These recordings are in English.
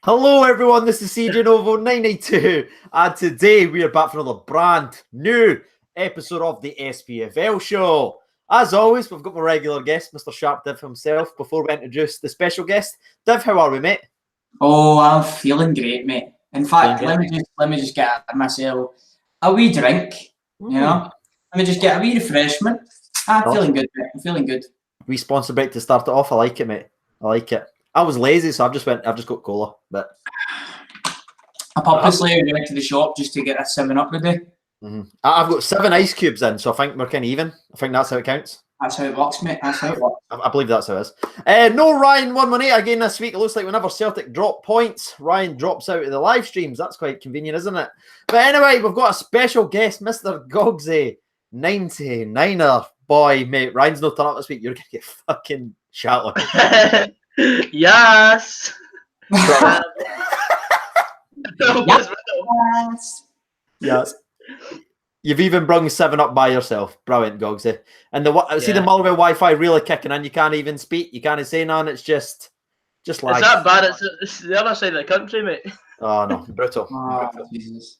Hello everyone, this is CJ Novo 992 and today we are back for another brand new episode of the Spfl show. As always, we've got my regular guest, Mr. Sharpdiv himself. Before we introduce the special guest, Div, how are we, mate? Oh, I'm feeling great, mate. In fact, let me just get myself a wee drink, you know? Let me just get a wee refreshment. I'm feeling good, mate. I'm feeling good. Wee sponsor break to start it off. I like it, mate. I like it. I was lazy, so I've just got cola. But I purposely went to the shop just to get a 7-Up today. I've got 7 ice cubes in, so I think we're kind of even. I think that's how it counts. That's how it works, mate. That's how it works. I believe that's how it is. No Ryan 118 again this week. It looks like whenever Celtic drop points, Ryan drops out of the live streams. That's quite convenient, isn't it? But anyway, we've got a special guest, Mr. Gogsy, 99er. Boy, mate, Ryan's not turning up this week. You're going to get fucking shot. Yes. Yes. You've even brung 7-Up by yourself. Brilliant, Gogsy. And see the Motherwell Wi-Fi really kicking in. You can't even speak. You can't say none. It's just like. It's that bad. It's the other side of the country, mate. Oh no, brutal. Jesus.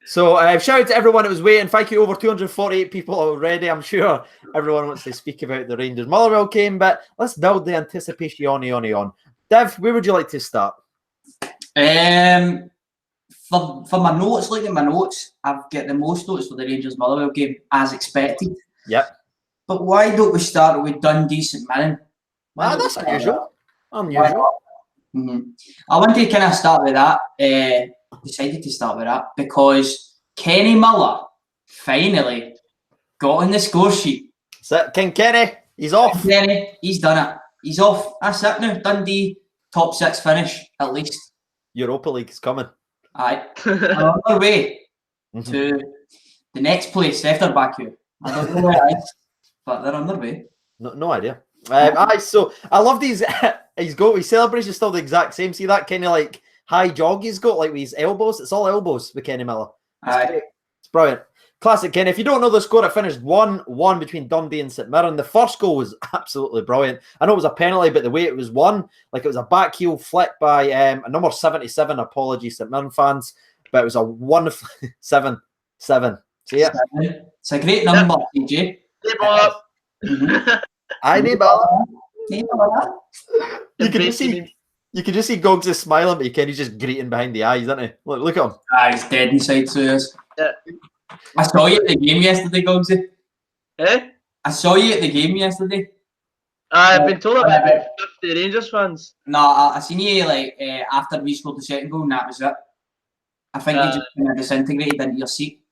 So shout out to everyone that was waiting. Thank you, over 248 people already. I'm sure everyone wants to speak about the Rangers Motherwell game, but let's build the anticipation on. Dev, where would you like to start? For my notes, looking at my notes, I've got the most notes for the Rangers Motherwell game, as expected. Yep. But why don't we start with Dundee St Mirren? That's unusual. Unusual. I want to kind of start with that. Decided to start with that because Kenny Miller finally got on the score sheet. That's it, King Kenny. He's off. Kenny, he's done it. He's off. That's it now. Dundee, top 6 finish, at least. Europa League is coming. Aye. They're on their way to the next place after Baku. I don't know where it is, but they're on their way. No idea. So I love these. His celebration is still the exact same. See that kind of like high jog he's got, like with his elbows. It's all elbows with Kenny Miller. It's brilliant. Classic Kenny. If you don't know the score, it finished 1-1 between Dundee and St Mirren. The first goal was absolutely brilliant. I know it was a penalty, but the way it was won, like it was a back heel flick by a number 77. Apologies, St Mirren fans, but it was a wonderful 7-7. See it? It's a great number, TJ. I need You can just see Gogs is smiling, but Kenny's just greeting behind the eyes, isn't he? Look at him. He's dead inside, so yes. Yeah. I saw you at the game yesterday, Gogsy. Eh? I saw you at the game yesterday. I've been told about 50 Rangers fans. No, I seen you after we scored the second goal, and that was it. I think you just kind of disintegrated into your seat.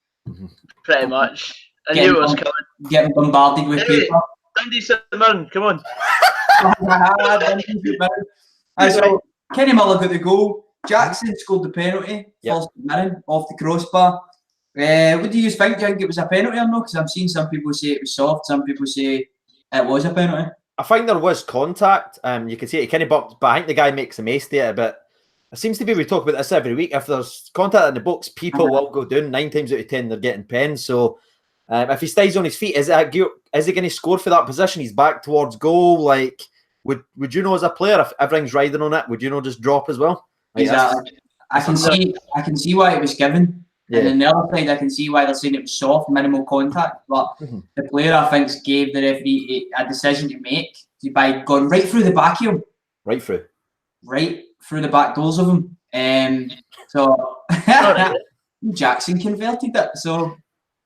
Pretty much. I knew it was coming. Getting bombarded with paper. Dundee St Mirren, come on. So Kenny Miller got the goal. Jackson scored the penalty. First Mirren off the crossbar. What do you think? Do you think it was a penalty or no? Because I'm seeing some people say it was soft. Some people say it was a penalty. I think there was contact. You can see it. Kenny bumped, but I think the guy makes a mess to it. But it seems to be, we talk about this every week. If there's contact in the box, people will go down. 9 times out of 10, they're getting pens. So if he stays on his feet, is he going to score for that position? He's back towards goal. Like, would you know, as a player, if everything's riding on it, would you know just drop as well? Like, exactly. I can see why it was given. Yeah. And on the other side, I can see why they're saying it was soft, minimal contact. But the player, I think, gave the referee a decision to make by going right through the back of him. Right through the back doors of him. So Jackson converted it. So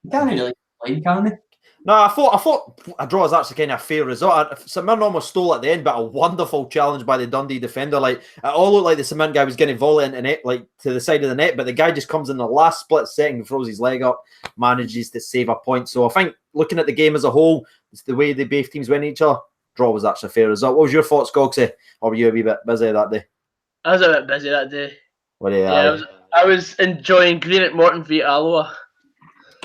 you can't really complain, can they? No, I thought a draw is actually kind of a fair result. St Mirren almost stole at the end, but a wonderful challenge by the Dundee defender. Like, it all looked like the St Mirren guy was going to volley into net, like to the side of the net, but the guy just comes in the last split second, throws his leg up, manages to save a point. So I think looking at the game as a whole, it's the way the both teams win each other. Draw was actually a fair result. What was your thoughts, Gogsy? Or were you a wee bit busy that day? I was a bit busy that day. I was enjoying Green at Morton v Alloa.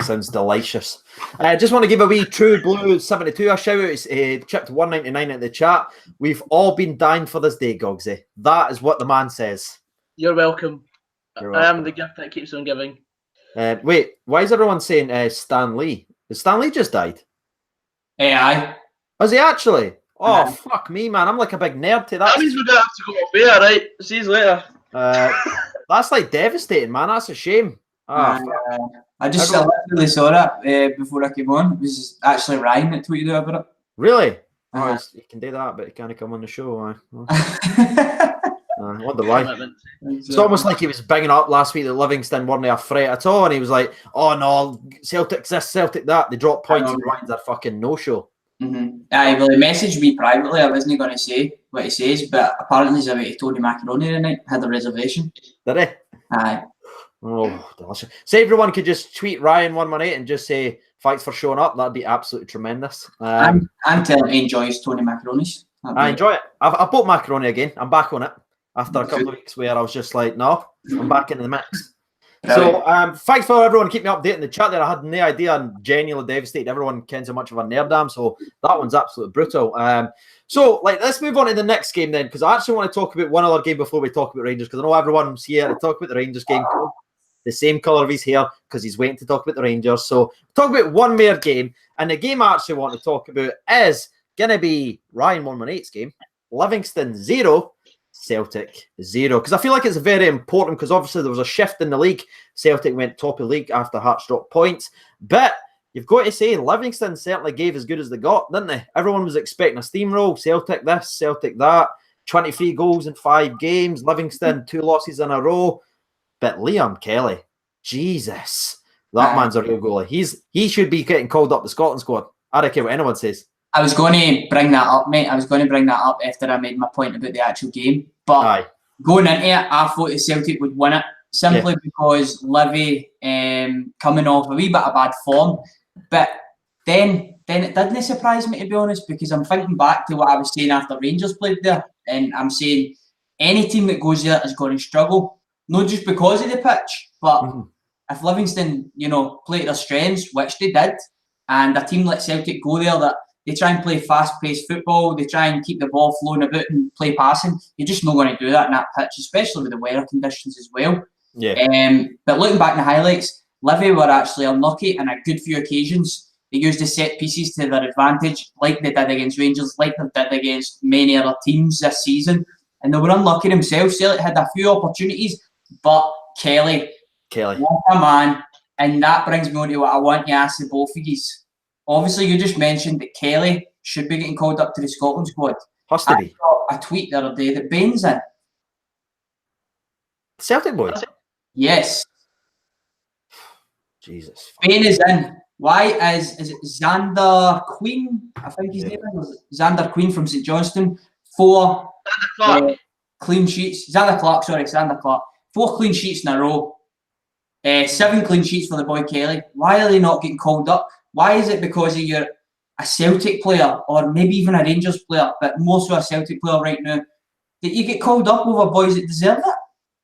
Sounds delicious. I just want to give a wee True Blue 72 a shout out. It's chipped 199 in the chat. We've all been dying for this day, Gogsy. That is what the man says. You're welcome. I am the gift that keeps on giving. Wait, why is everyone saying Stan Lee? Has Stan Lee just died? Aye. Was he actually? Oh, fuck me, man. I'm like a big nerd to that. That means we're going to have to go off air, right? See you later. That's like devastating, man. That's a shame. I just literally saw that before I came on. It was actually Ryan that tweeted out about it. Really? You can do that, but he can't come on the show. I wonder why. It's almost like he was banging up last week that Livingston weren't a threat at all, and he was like, "Oh no, Celtic this, Celtic that." They drop points, and Ryan's a fucking no-show. Aye, well, he messaged me privately. I wasn't going to say what he says, but apparently he's away to Tony Macaroni tonight. Had a reservation. Did he? Aye. Oh, delicious. So everyone could just tweet Ryan118 and just say thanks for showing up. That'd be absolutely tremendous. And tell him he enjoys Tony Macaroni's. I enjoy it. I bought macaroni again. I'm back on it after a couple of weeks where I was just like, no, I'm back into the mix. So thanks for everyone keeping me updated in the chat there. I had no idea. I'm genuinely devastated. Everyone kens how much of a nerd I am, so that one's absolutely brutal. So let's move on to the next game then, because I actually want to talk about one other game before we talk about Rangers, because I know everyone's here to talk about the Rangers game. The same colour of his hair, because he's waiting to talk about the Rangers. So talk about one more game, and the game I actually want to talk about is going to be Ryan 118's game. Livingston 0, Celtic 0, because I feel like it's very important, because obviously there was a shift in the league. Celtic went top of the league after Hearts dropped points, but you've got to say Livingston certainly gave as good as they got, didn't they? Everyone was expecting a steamroll. Celtic this, Celtic that, 23 goals in 5 games. Livingston 2 losses in a row. But Liam Kelly, Jesus, that man's a real goalie. He should be getting called up the Scotland squad. I don't care what anyone says. I was going to bring that up, mate. I was going to bring that up after I made my point about the actual game. But going into it, I thought the Celtic would win it simply because Livy coming off a wee bit of bad form. But then it didn't surprise me, to be honest, because I'm thinking back to what I was saying after Rangers played there, and I'm saying any team that goes there is going to struggle. Not just because of the pitch, but if Livingston, play to their strengths, which they did, and a team like Celtic go there that they try and play fast-paced football, they try and keep the ball flowing about and play passing, you're just not going to do that in that pitch, especially with the weather conditions as well. But looking back in the highlights, Livy were actually unlucky on a good few occasions. They used the set pieces to their advantage, like they did against Rangers, like they did against many other teams this season, and they were unlucky themselves. Celtic had a few opportunities, but Kelly, what a man. And that brings me on to what I want to ask the both of you. Obviously, you just mentioned that Kelly should be getting called up to the Scotland squad. Has to be. I saw a tweet the other day that Bain's in. Celtic boy? Yes. Jesus. Bain is in. Why is it Xander Queen? I think his name is Xander Queen from St Johnstone. 4 clean sheets. Xander Clark. 4 clean sheets in a row. 7 clean sheets for the boy Kelly. Why are they not getting called up? Why is it because you're a Celtic player or maybe even a Rangers player, but more so a Celtic player right now, that you get called up over boys that deserve it?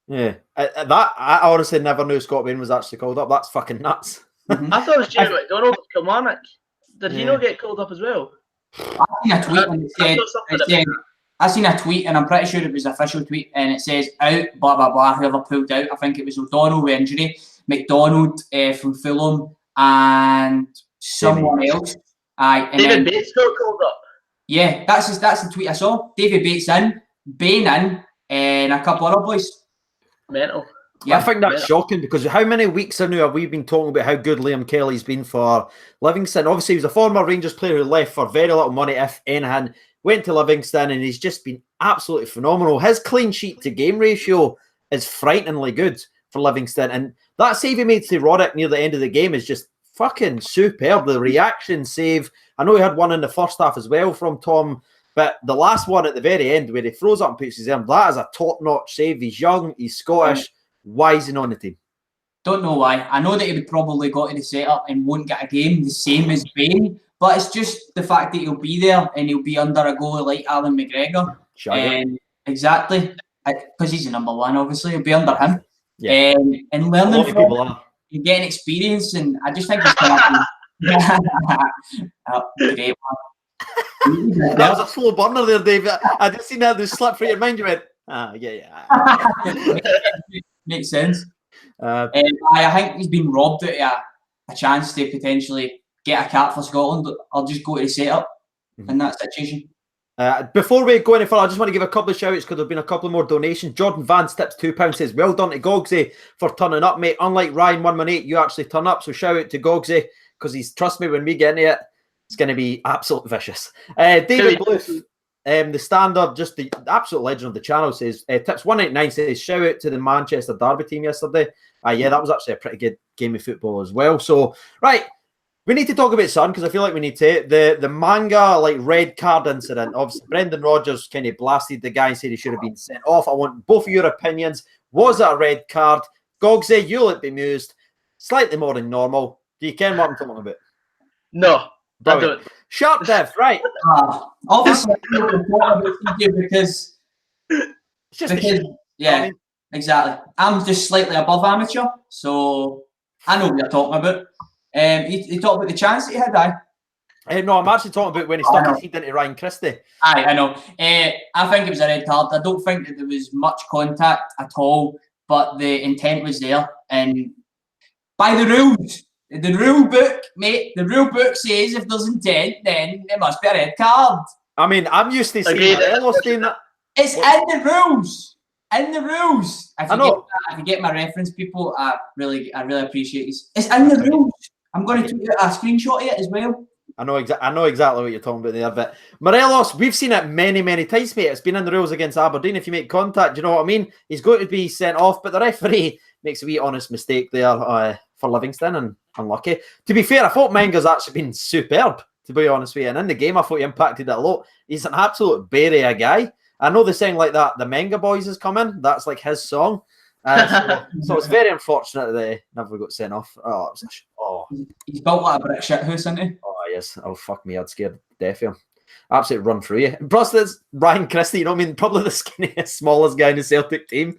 Yeah. I honestly never knew Scott Bain was actually called up. That's fucking nuts. I thought it was Jamie McDonald of Kilmarnock. Did he not get called up as well? I seen a tweet and it said I seen a tweet, and I'm pretty sure it was an official tweet, and it says out, blah, blah, blah, whoever pulled out. I think it was O'Donnell with injury, McDonald from Fulham, and someone else. David Bates got called up. Yeah, that's the tweet I saw. David Bates in, Bain in, and a couple other boys. Mental. Yeah, I think that's shocking, because how many weeks now have we been talking about how good Liam Kelly's been for Livingston? Obviously, he was a former Rangers player who left for very little money, if anything, went to Livingston, and he's just been absolutely phenomenal. His clean sheet to game ratio is frighteningly good for Livingston, and that save he made to Roddick near the end of the game is just fucking superb. The reaction save, I know he had one in the first half as well from Tom, but the last one at the very end where he throws up and puts his arm, that is a top-notch save. He's young, he's Scottish. Why is he not on the team? Don't know why. I know that he would probably go to the setup and won't get a game the same as Bain, but it's just the fact that he'll be there and he'll be under a goalie like Alan McGregor. Exactly. Because he's the number 1, obviously. He'll be under him. Yeah. And learning from him and getting experience, and I just think he's going to great one. That was a slow burner there, David. I just seen that the slip through your mind. You went, Makes sense. I think he's been robbed out of a chance to potentially get a cap for Scotland. I'll just go to the setup in that situation. Before we go any further, I just want to give a couple of shout-outs because there have been a couple more donations. Jordan Vance tips £2, says, well done to Gogsy for turning up, mate. Unlike Ryan118, you actually turn up, so shout out to Gogsy because trust me, when we get into it, it's going to be absolute vicious. David Bluth, the standard, just the absolute legend of the channel, says, tips 189, says, shout out to the Manchester Derby team yesterday. Yeah, that was actually a pretty good game of football as well. So, right, we need to talk about Son because I feel like we need to. The manga red card incident. Obviously, Brendan Rodgers kind of blasted the guy and said he should have been sent off. I want both of your opinions. Was it a red card? Gogsy, you look bemused. Slightly more than normal. Do you care what I'm talking about? No, brilliant. I don't. Sharpdiv, right? Obviously, because yeah. I mean, exactly. I'm just slightly above amateur, so I know what you're talking about. You talked about the chance that he had, no, I'm actually talking about when he stuck his feet into Ryan Christie. I know. I think it was a red card. I don't think that there was much contact at all, but the intent was there. And by the rules, the rule book, mate, the rule book says if there's intent, then there must be a red card. I mean, I'm used to seeing that. It's in the rules. In the rules. If you get my reference, people, I really appreciate this. It's in the rules. I'm going to tweet a screenshot of it as well. I know exactly what you're talking about there. But Morelos, we've seen it many, many times, mate. It's been in the rules against Aberdeen. If you make contact, you know what I mean? He's going to be sent off, but the referee makes a wee honest mistake there for Livingston and unlucky. To be fair, I thought Menga's actually been superb, to be honest with you. And in the game, I thought he impacted it a lot. He's an absolute berry a guy. I know the saying like that, the Menga Boys is coming. That's like his song. So it's very unfortunate that they never got sent off. He's built like a brick shit house, isn't he? Oh, yes. Oh, fuck me. I'd scared death of him. Absolutely run through you. Plus, there's Ryan Christie, you know what I mean? Probably the skinniest, smallest guy in the Celtic team.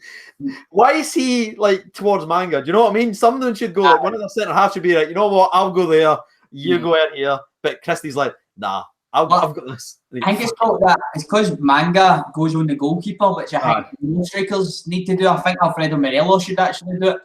Why is he towards Manga? Do you know what I mean? Someone should go, one of the centre half should be like, you know what? I'll go there. You go out here. But Christie's like, nah. I've got this. I think it's called that. It's because Manga goes on the goalkeeper, which I think most strikers need to do. I think Alfredo Morelos should actually do it.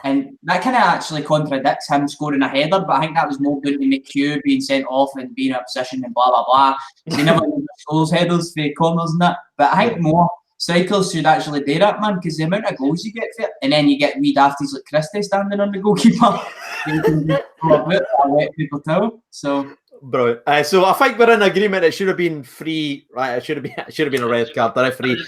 And that kind of actually contradicts him scoring a header, but I think that was more good to McHugh being sent off and being in a position and blah, blah, blah. He never scores headers for corners and that. But I think more strikers should actually do that, man, because the amount of goals you get for it, and then you get wee dafties like Christie standing on the goalkeeper. You can do a bit, I let people tell. So... Brilliant. So I think we're in agreement. It should have been free, right? It should have been a red card. The referee,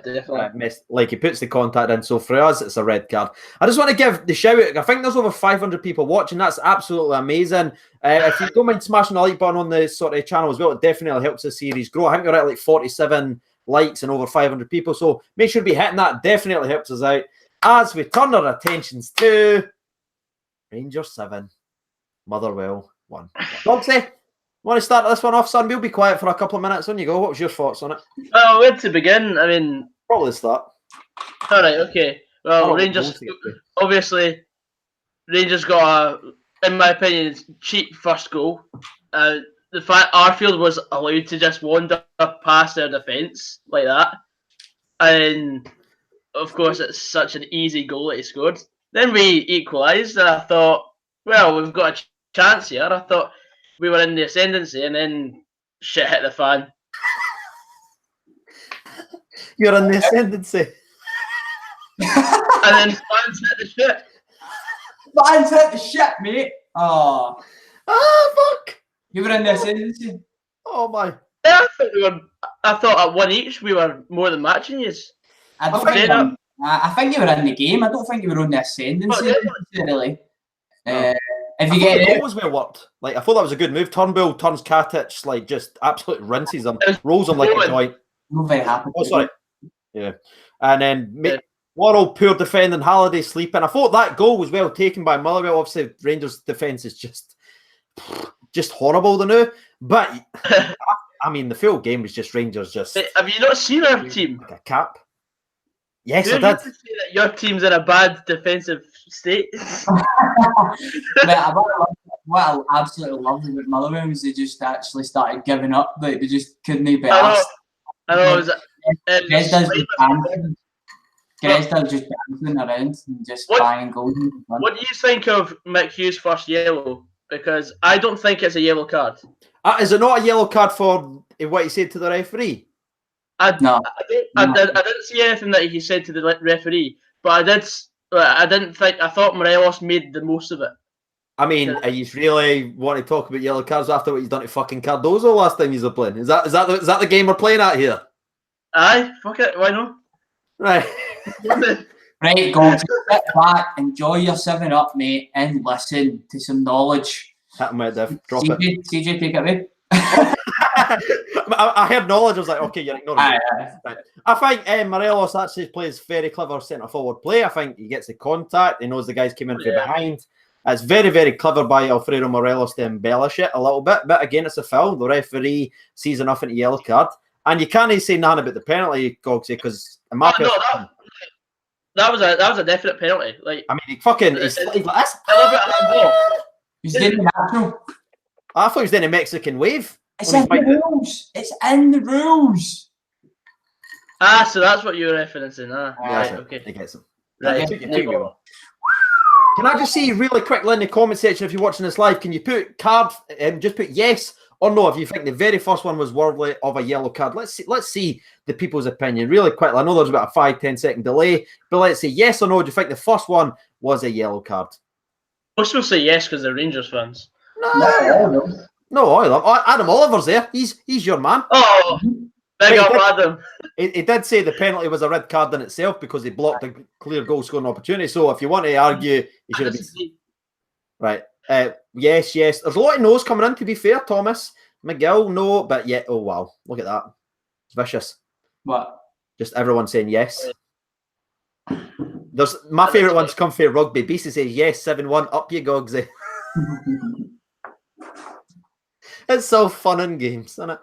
definitely. He puts the contact in. So for us, it's a red card. I just want to give the shout out. I think there's over 500 people watching. That's absolutely amazing. If you don't mind smashing the like button on the sort of channel as well, it definitely helps the series grow. I think we're at 47 likes and over 500 people. So make sure to be hitting that. Definitely helps us out as we turn our attentions to Rangers 7, Motherwell 1. Dogsy, want to start this one off, son? We'll be quiet for a couple of minutes. On you go. What was your thoughts on it? Well, where to begin? I mean, probably start. All right, okay. Well, Rangers, obviously, Rangers got in my opinion, cheap first goal. The fact Arfield was allowed to just wander past their defence like that, and of course, it's such an easy goal that he scored. Then we equalised, and I thought, well, we've got a chance here. I thought we were in the ascendancy, and then shit hit the fan. You're in the ascendancy. And then fans hit the shit. Fans hit the shit, mate. Oh. Ah, fuck. You were in the ascendancy. Oh, my. Yeah, I thought at one each we were more than matching you. I think you were in the game. I don't think you were on the ascendancy. Really. If you get it, was well worked. Like, I thought that was a good move. Turnbull turns Katic, just absolutely rinses him, rolls him like a joint. I'm not very happy. Oh, sorry. Yeah. And then Worrell, poor defending, Halliday sleeping. I thought that goal was well taken by Motherwell. Obviously, Rangers' defence is just horrible, the new. But, I mean, the full game was just Rangers just... Have you not seen our team? Like a cap. Yes, I did. To say that your team's in a bad defensive state. What I absolutely loved about Motherwell is they just actually started giving up. Like, they just couldn't be asked. I know. Gresda's just dancing around and just buying goals. What do you think of McHugh's first yellow? Because I don't think it's a yellow card. Is it not a yellow card for what he said to the referee? I didn't see anything that he said to the referee, but I didn't think. I thought Morelos made the most of it. I mean, you really want to talk about yellow cards after what he's done to fucking Cardozo last time he's playing? Is that the game we're playing at here? Aye, fuck it, why not? Right. Right, go sit back, enjoy your 7-Up, mate, and listen to some knowledge. Hit him with it, Drop CJ, it. CJ, take it away. I heard knowledge. I was like, okay, you're ignoring me. Right. I think Morelos actually plays very clever centre forward play. I think he gets the contact. He knows the guys came in from behind. It's very, very clever by Alfredo Morelos to embellish it a little bit. But again, it's a foul. The referee sees enough into yellow card. And you can't say nothing about the penalty, Gogsy, because in my that was a definite penalty. Like, I mean, he's like this. He's doing the natural. I thought he was doing a Mexican wave. It's in the rules. It's in the rules. So that's what you're referencing. Right, okay. He gets him. Right. Can I just see really quickly in the comment section, if you're watching this live, can you put just put yes or no if you think the very first one was worthy of a yellow card? Let's see the people's opinion really quickly. I know there's about a 5-10 second delay, but let's say yes or no. Do you think the first one was a yellow card? Most will say yes because they're Rangers fans. No, Adam Oliver's there. He's your man. Oh, big up Adam. He did say the penalty was a red card in itself because he blocked a clear goal scoring opportunity. So if you want to argue, he should have been right. Yes. There's a lot of no's coming in. To be fair, Thomas McGill, no, but yeah. Oh wow, look at that. It's vicious. What? Just everyone saying yes. There's my favourite ones come for rugby. Beastie says yes, 7-1. Up you Gogsy. It's so fun in games, isn't it?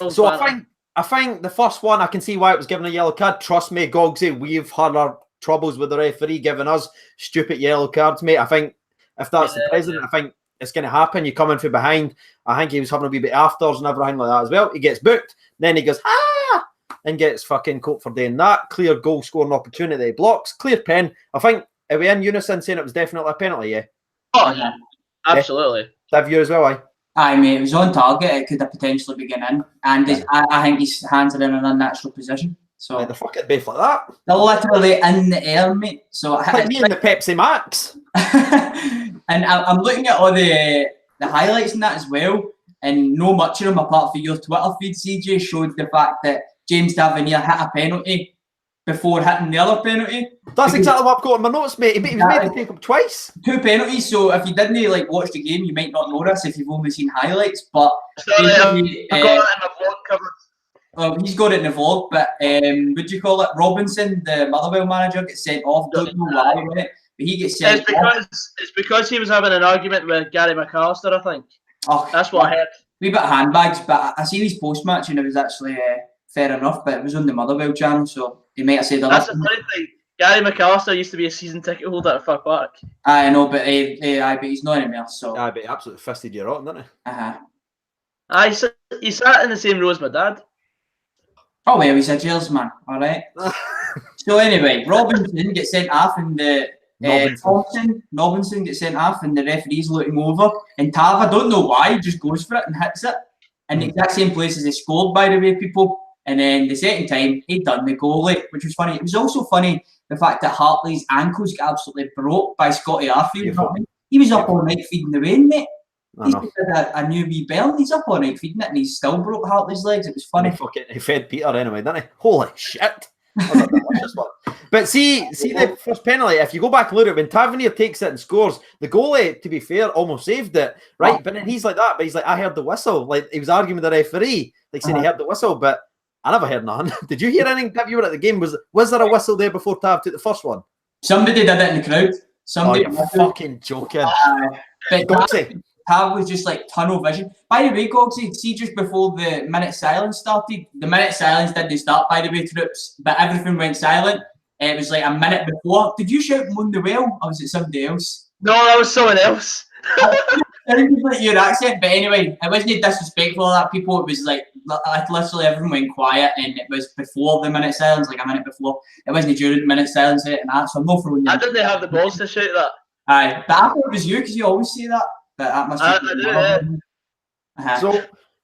So I think the first one, I can see why it was given a yellow card. Trust me, Gogsy, we've had our troubles with the referee giving us stupid yellow cards, mate. I think if that's the president, I think it's going to happen. You come in from behind. I think he was having a wee bit afters and everything like that as well. He gets booked. Then he goes, and gets fucking caught for doing that. Clear goal scoring opportunity. He blocks. Clear pen. I think, are we in unison saying it was definitely a penalty, yeah? Oh, yeah. Absolutely. Have you as well, aye? Aye, mate, it was on target. It could have potentially been in. And I think his hands are in an unnatural position. So the fuck it beef like that. They're literally in the air, mate. So like me and the Pepsi Max. And I'm looking at all the highlights in that as well. And no much of them, apart from your Twitter feed, CJ, showed the fact that James Tavernier hit a penalty before hitting the other penalty. That's exactly what I've got in my notes, mate. He was made to take up twice. 2 penalties, so if you didn't watch the game, you might not know this if you've only seen highlights. But sorry, I've got it in my vlog covered. Well, he's got it in the vlog, but what do you call it? Robinson, the Motherwell manager, gets sent off. Don't know why, but he gets sent off. It's because he was having an argument with Gary McAllister, I think. Oh, that's what I heard. Wee bit of handbags, but I seen his post-match and it was actually fair enough, but it was on the Motherwell channel, so he might have said that's the funny thing. Gary McAllister used to be a season ticket holder at Fir Park. I know, but he's not anymore, so... Aye, but he absolutely fisted you rotten, didn't he? He sat in the same row as my dad. Oh, well, he's a jails man, alright? So anyway, Robinson gets sent off and the... Robinson gets sent off and the referee's looking over, and Tav, I don't know why, just goes for it and hits it in the exact same place as he scored, by the way, people. And then the second time he done the goalie, which was funny. It was also funny the fact that Hartley's ankles got absolutely broke by Scotty Arfield. He was up all night feeding the rain, mate. He's got a new wee bell. He's up all night feeding it, and he's still broke Hartley's legs. It was funny. He fed Peter anyway, didn't he? Holy shit! But see the first penalty, if you go back and look at it, when Tavernier takes it and scores, the goalie, to be fair, almost saved it, right? But then he's like that, but he's like, I heard the whistle. Like, he was arguing with the referee, like saying he heard the whistle, but I never heard nothing. Did you hear anything, Tav? You were at the game. Was there a whistle there before Tav took the first one? Somebody did it in the crowd. Somebody you're fucking joking. Tav was just like tunnel vision. By the way, Gogsy, see just before the minute silence started, the minute silence didn't start, by the way, troops, but everything went silent. It was like a minute before. Did you shout Motherwell, or was it somebody else? No, that was someone else. I didn't put your accent, but anyway, it wasn't disrespectful of that, people. It was like literally everyone went quiet, and it was before the minute silence, like a minute before. It wasn't during the minute silence and that, so I'm not throwing you. I didn't have the balls to shout that. Aye, but I thought it was you, because you always say that. But that must be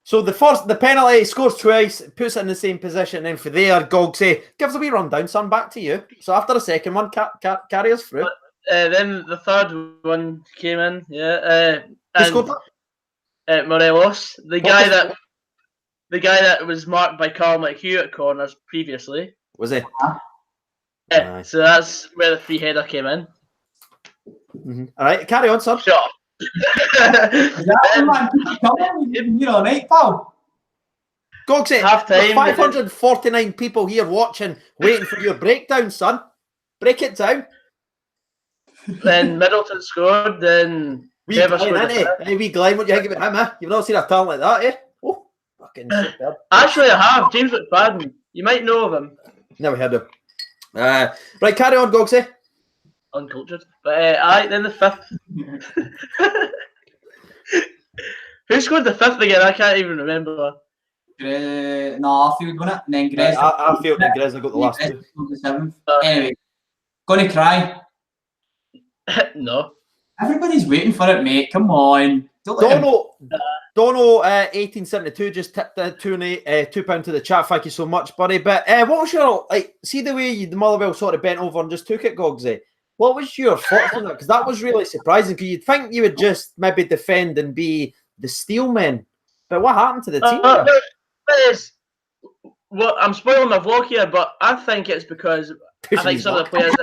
So the penalty, he scores twice, puts it in the same position, and then for there, Gogsy gives a wee rundown, son, back to you. So after the second one, carry us through. Then the third one came in, Who scored that? Morelos, the guy that was marked by Carl McHugh at corners previously. Was he? Yeah, so that's where the free header came in. Mm-hmm. All right, carry on, son. Sure. You're all right, pal. Gogsy, 549 people here watching, waiting for your breakdown, son. Break it down. Then Middleton scored. Then Trevor scored. Hey, wee Glenn, what do you think about him? You've not seen a talent like that, eh? Oh, fucking superb. Actually, I have. James McFadden. You might know of him. Never heard of him. Right, carry on, Gogsy. Uncultured. But then the fifth. Who scored the fifth again? I can't even remember. Arfield won it, and then Grez. Arfield and Grez got the last two. The seventh. Anyway, gonna cry. No. Everybody's waiting for it, mate. Come on. Dono, 1872 just tipped £2 to the chat. Thank you so much, buddy. But what was your see the way the Motherwell sort of bent over and just took it, Gogsy? What was your thoughts on that? Because that was really surprising. Because you'd think you would just maybe defend and be the steel men, but what happened to the team? Well, I'm spoiling my vlog here, but I think it's because I think some of the players.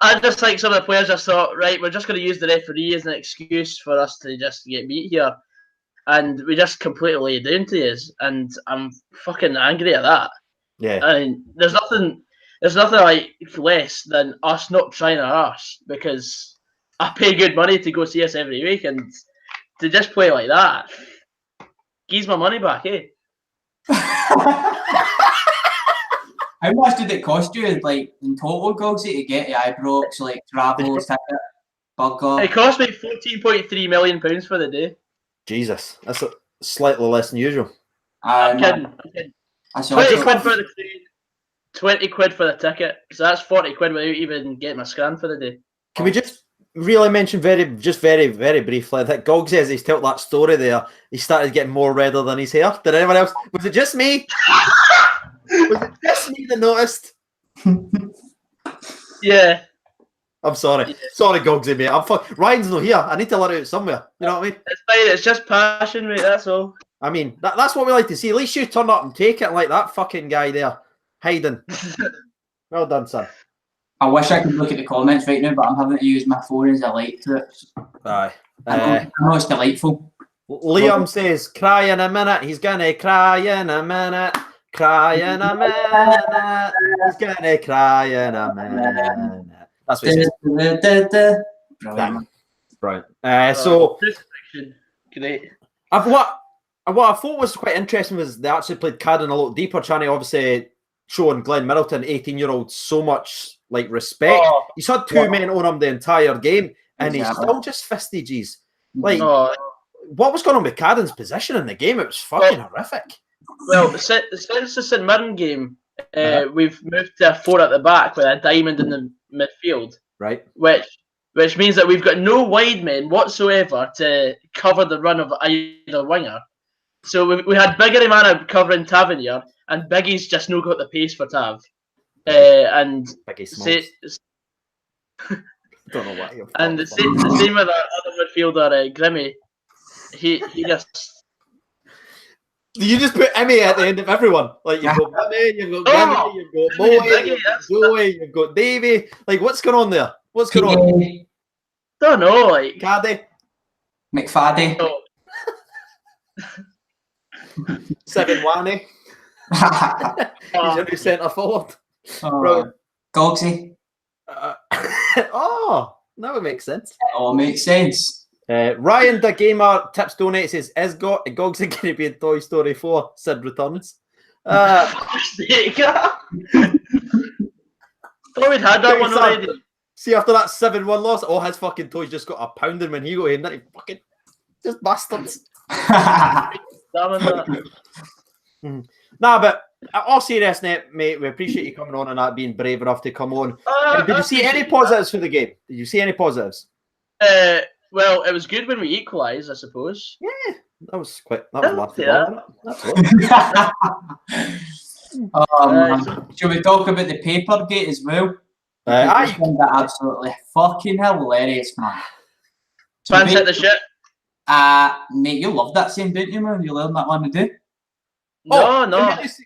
I just think some of the players just thought, right, we're just going to use the referee as an excuse for us to just get beat here, and we just completely laid down to you, and I'm fucking angry at that. Yeah, I mean, there's nothing like less than us not trying our arse, because I pay good money to go see us every week, and to just play like that, gives my money back, eh? How much did it cost you, like, in total, Gogsy, to get the Ibrox, like, travels, ticket, burger? It cost me £14.3 million for the day. Jesus, that's slightly less than usual. I'm kidding. 20 quid for the train, 20 quid for the ticket. So that's 40 quid without even getting my scan for the day. Can we just really mention very briefly that Gogsy, as he's told that story there, he started getting more redder than his hair. Did anyone else? Was it just me? Was it just me that noticed? Yeah. I'm sorry. Yeah. Sorry, Gogsy, mate. Ryan's not here. I need to let it out somewhere. You know what I mean? It's fine. It's just passion, mate. That's all. I mean, that's what we like to see. At least you turn up and take it like that fucking guy there. Hayden. Well done, son. I wish I could look at the comments right now, but I'm having to use my phone as a light to it. Aye. I know it's delightful. Liam says, cry in a minute. He's going to cry in a minute. Cry in a minute. He's going to cry in a minute. That's what he says. Brilliant. So, great. What I thought was quite interesting was they actually played Cadden a lot deeper, trying to obviously showing Glenn Middleton, 18-year-old, so much like respect. He's had two men on him the entire game, and he's still just fisted G's. Like, what was going on with Cadden's position in the game? It was fucking horrific. Well, since the St Mirren game, we've moved to a 4 at the back with a diamond in the midfield. Right. Which means that we've got no wide men whatsoever to cover the run of either winger. So we had Biggie Mana covering Tavernier, and Biggie's just no got the pace for Tav. And don't know what you're and the same with our other midfielder, Grimmy. He just. You just put Emmy at the end of everyone. Like, you've got Grimmy, you've got Grimmy, you've got Moe, you've got Joey, you've got Davey. Like, what's going on there? What's going on? Don't know, like Caddy, McFaddy, Seven Wanny. He's a new centre forward. Gogsy. Now it makes sense. It all makes sense. Ryan the Gamer tips donate says, "Is Gogsy going to be in Toy Story 4? Sid returns." Thought we'd had that one already. See, after that 7-1 loss, his fucking toys just got a pounding when he got in. Didn't he? Fucking just bastards. Nah, but all seriousness, mate, we appreciate you coming on and that, being brave enough to come on. Did you see any positives for the game? Did you see any positives? Well, it was good when we equalised, I suppose. Yeah, that was laughable. Shall we talk about the paper gate as well? I found that absolutely fucking hilarious, man. Fans hit the shit. Mate, you loved that scene, didn't you, man? You learned that one to do. No.